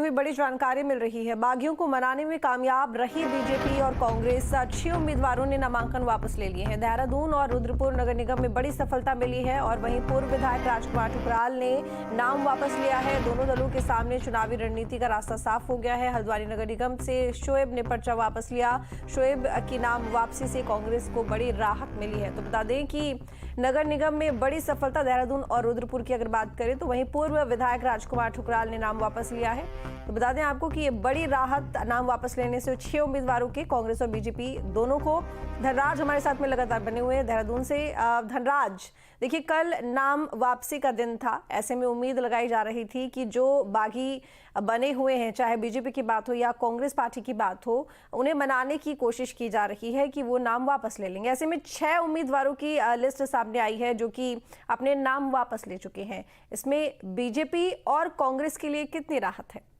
हुई बड़ी जानकारी मिल रही है। बागियों को मनाने में कामयाब रही बीजेपी और कांग्रेस। 6 उम्मीदवारों ने नामांकन वापस ले लिए हैं। देहरादून और रुद्रपुर नगर निगम में बड़ी सफलता मिली है और वहीं पूर्व विधायक राजकुमार ठुकराल ने नाम वापस लिया है। दोनों दलों के सामने चुनावी रणनीति का रास्ता साफ हो गया है। हल्द्वानी नगर निगम से शोएब ने पर्चा वापस लिया। शोएब की नाम वापसी से कांग्रेस को बड़ी राहत मिली है। तो बता दें कि नगर निगम में बड़ी सफलता देहरादून और रुद्रपुर की अगर बात करें तो वहीं पूर्व विधायक राजकुमार ठुकराल ने नाम वापस लिया है। तो बता दें आपको कि ये बड़ी राहत नाम वापस लेने से 6 उम्मीदवारों के कांग्रेस और बीजेपी दोनों को। धनराज हमारे साथ में लगातार बने हुए हैं देहरादून से। धनराज, देखिए कल नाम वापसी का दिन था, ऐसे में उम्मीद लगाई जा रही थी कि जो बागी बने हुए हैं, चाहे बीजेपी की बात हो या कांग्रेस पार्टी की बात हो, उन्हें मनाने की कोशिश की जा रही है कि वो नाम वापस ले लेंगे। ऐसे में 6 उम्मीदवारों की लिस्ट सामने आई है जो कि अपने नाम वापस ले चुके हैं। इसमें बीजेपी और कांग्रेस के लिए कितनी राहत है?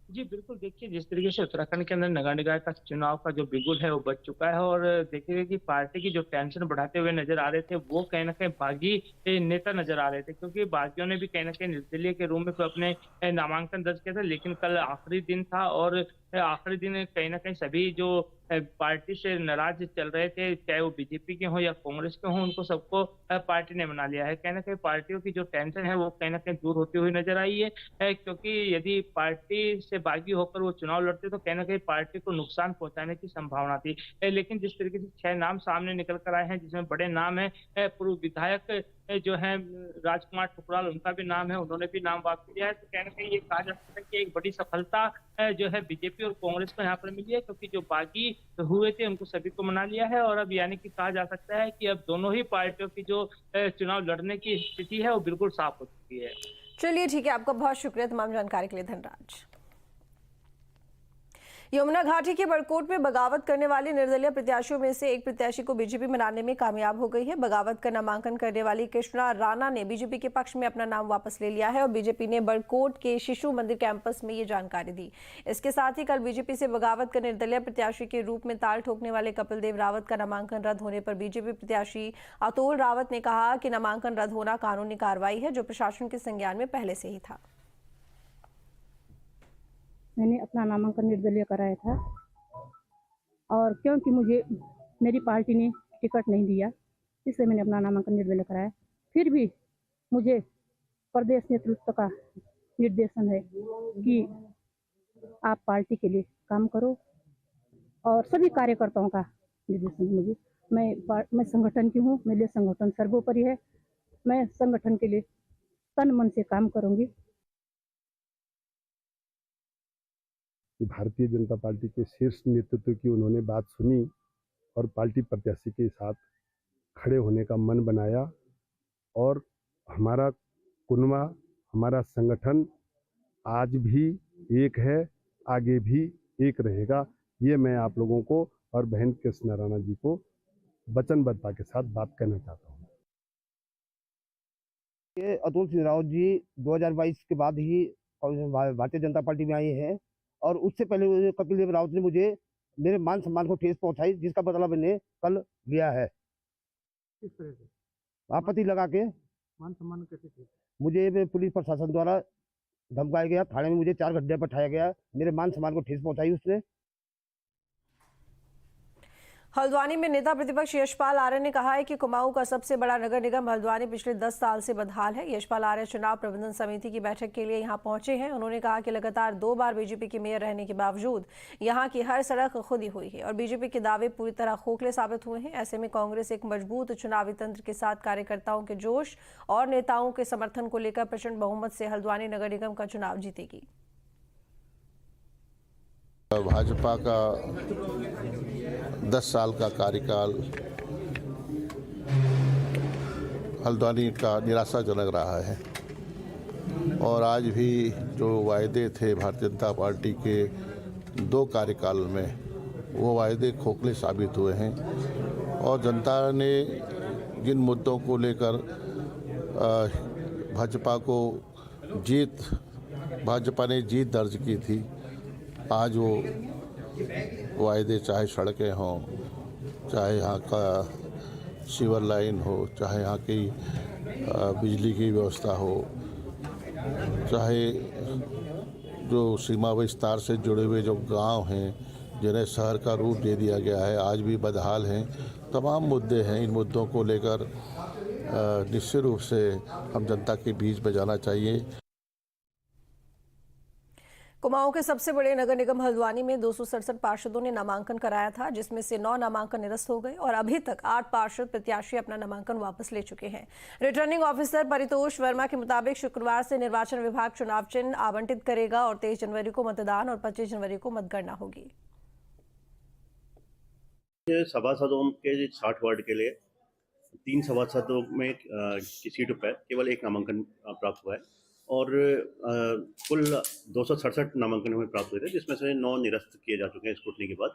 जी बिल्कुल, देखिए जिस तरीके से उत्तराखंड के अंदर नगर निकाय का चुनाव का जो बिगुल है वो बच चुका है और देखिए कि पार्टी की जो टेंशन बढ़ाते हुए नजर आ रहे थे वो कहीं ना कहीं बागी नेता नजर आ रहे थे, क्योंकि बागियों ने भी कहीं ना कहीं निर्दलीय के रूप में अपने नामांकन दर्ज किया था। लेकिन कल आखिरी दिन था और आखिरी दिन कहीं ना कहीं सभी जो पार्टी से नाराज चल रहे थे, चाहे वो बीजेपी के हों या कांग्रेस के हों, उनको सबको पार्टी ने मना लिया है। कहीं ना कहीं पार्टियों की जो टेंशन है वो कहीं ना कहीं दूर होती हुई नजर आई है, क्योंकि यदि पार्टी से बागी होकर वो चुनाव लड़ते तो कहीं ना कहीं पार्टी को नुकसान पहुंचाने की संभावना थी। लेकिन जिस तरीके से 6 नाम सामने निकल कर आए हैं, जिसमें बड़े नाम है पूर्व विधायक जो है राजकुमार ठुकराल, उनका भी नाम है, उन्होंने भी नाम वापस लिया है। तो कहीं ना कहीं ये कहा जा सकता है कि एक बड़ी सफलता जो है बीजेपी और कांग्रेस को यहाँ पर मिली है, क्योंकि जो बागी हुए थे उनको सभी को मना लिया है और अब यानी कि कहा जा सकता है कि अब दोनों ही पार्टियों की जो चुनाव लड़ने की स्थिति है वो बिल्कुल साफ हो चुकी है। चलिए ठीक है, आपका बहुत शुक्रिया तमाम जानकारी के लिए धनराज। यमुना घाटी के बड़कोट में बगावत करने वाले निर्दलीय प्रत्याशियों में से एक प्रत्याशी को बीजेपी मनाने में कामयाब हो गई है। बगावत का नामांकन करने वाली कृष्णा राणा ने बीजेपी के पक्ष में अपना नाम वापस ले लिया है और बीजेपी ने बड़कोट के शिशु मंदिर कैंपस में ये जानकारी दी। इसके साथ ही कल बीजेपी से बगावत का निर्दलीय प्रत्याशी के रूप में ताल ठोकने वाले कपिल देव रावत का नामांकन रद्द होने पर बीजेपी प्रत्याशी अतुल रावत ने कहा कि नामांकन रद्द होना कानूनी कार्रवाई है जो प्रशासन के संज्ञान में पहले से ही था। मैंने अपना नामांकन निर्दलीय कराया था और क्योंकि मुझे मेरी पार्टी ने टिकट नहीं दिया, इसलिए मैंने अपना नामांकन निर्दलीय कराया। फिर भी मुझे प्रदेश नेतृत्व का निर्देशन है कि आप पार्टी के लिए काम करो और सभी कार्यकर्ताओं का निर्देशन है मुझे। मैं संगठन की हूँ, मेरे लिए संगठन सर्वोपरि है। मैं संगठन के लिए तन मन से काम करूँगी। भारतीय जनता पार्टी के शीर्ष नेतृत्व की उन्होंने बात सुनी और पार्टी प्रत्याशी के साथ खड़े होने का मन बनाया और हमारा कुनवा, हमारा संगठन आज भी एक है, आगे भी एक रहेगा। ये मैं आप लोगों को और बहन कृष्णा राणा जी को वचनबद्धता के साथ बात कहना चाहता हूँ। ये अतुल सिंह रावत जी 2022 के बाद ही भारतीय जनता पार्टी में आए हैं और उससे पहले कपिल देव रावत ने मुझे मेरे मान सम्मान को ठेस पहुंचाई, जिसका बदला मैंने कल लिया है। किस तरह से? आपत्ति लगा के मान सम्मान कैसे थे? मुझे पुलिस प्रशासन द्वारा धमकाया गया, थाने में मुझे 4 घंटे बैठाया गया, मेरे मान सम्मान को ठेस पहुंचाई उसने। हल्द्वानी में नेता प्रतिपक्ष यशपाल आर्य ने कहा है कि कुमाऊं का सबसे बड़ा नगर निगम हल्द्वानी पिछले 10 साल से बदहाल है। यशपाल आर्य चुनाव प्रबंधन समिति की बैठक के लिए यहां पहुंचे हैं। उन्होंने कहा कि लगातार 2 बार बीजेपी के मेयर रहने के बावजूद यहां की हर सड़क खुदी हुई है और बीजेपी के दावे पूरी तरह खोखले साबित हुए हैं। ऐसे में कांग्रेस एक मजबूत चुनावी तंत्र के साथ कार्यकर्ताओं के जोश और नेताओं के समर्थन को लेकर प्रचंड बहुमत से हल्द्वानी नगर निगम का चुनाव जीतेगी। भाजपा का 10 साल का कार्यकाल हल्द्वानी का निराशाजनक रहा है और आज भी जो वायदे थे भारतीय जनता पार्टी के 2 कार्यकाल में, वो वायदे खोखले साबित हुए हैं और जनता ने जिन मुद्दों को लेकर भाजपा ने जीत दर्ज की थी, आज वो वायदे, चाहे सड़कें हों, चाहे यहाँ का सीवर लाइन हो, चाहे यहाँ की बिजली की व्यवस्था हो, चाहे जो सीमा विस्तार से जुड़े हुए जो गांव हैं, जिन्हें शहर का रूप दे दिया गया है, आज भी बदहाल हैं। तमाम मुद्दे हैं। इन मुद्दों को लेकर निश्चित रूप से हम जनता के बीच में जाना चाहिए। कुमाऊं के सबसे बड़े नगर निगम हल्द्वानी में 267 पार्षदों ने नामांकन कराया था, जिसमें से 9 नामांकन निरस्त हो गए और अभी तक 8 पार्षद प्रत्याशी अपना नामांकन वापस ले चुके हैं। रिटर्निंग ऑफिसर परितोष वर्मा के मुताबिक शुक्रवार से निर्वाचन विभाग चुनाव चिन्ह आवंटित करेगा और 23 जनवरी को मतदान और 25 जनवरी को मतगणना होगी। सभासदों के 60 वार्ड के लिए 3 सभासदों में की सीट पर केवल 1 नामांकन प्राप्त हुआ है और कुल 267 नामांकन हमें प्राप्त हुए थे, जिसमें से 9 निरस्त किए जा चुके हैं स्क्रूटनी के बाद।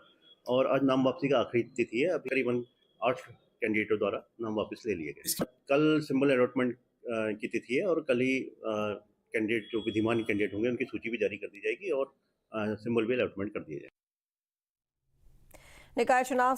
और आज नाम वापसी का आखिरी तिथि है। अभी करीबन 8 कैंडिडेटों द्वारा नाम वापस ले लिए गए। कल सिंबल अलॉटमेंट की तिथि है और कल ही कैंडिडेट जो विद्यमान कैंडिडेट होंगे उनकी सूची भी जारी कर दी जाएगी और सिंबल भी अलॉटमेंट कर दिए जाएंगे। निकाय चुनाव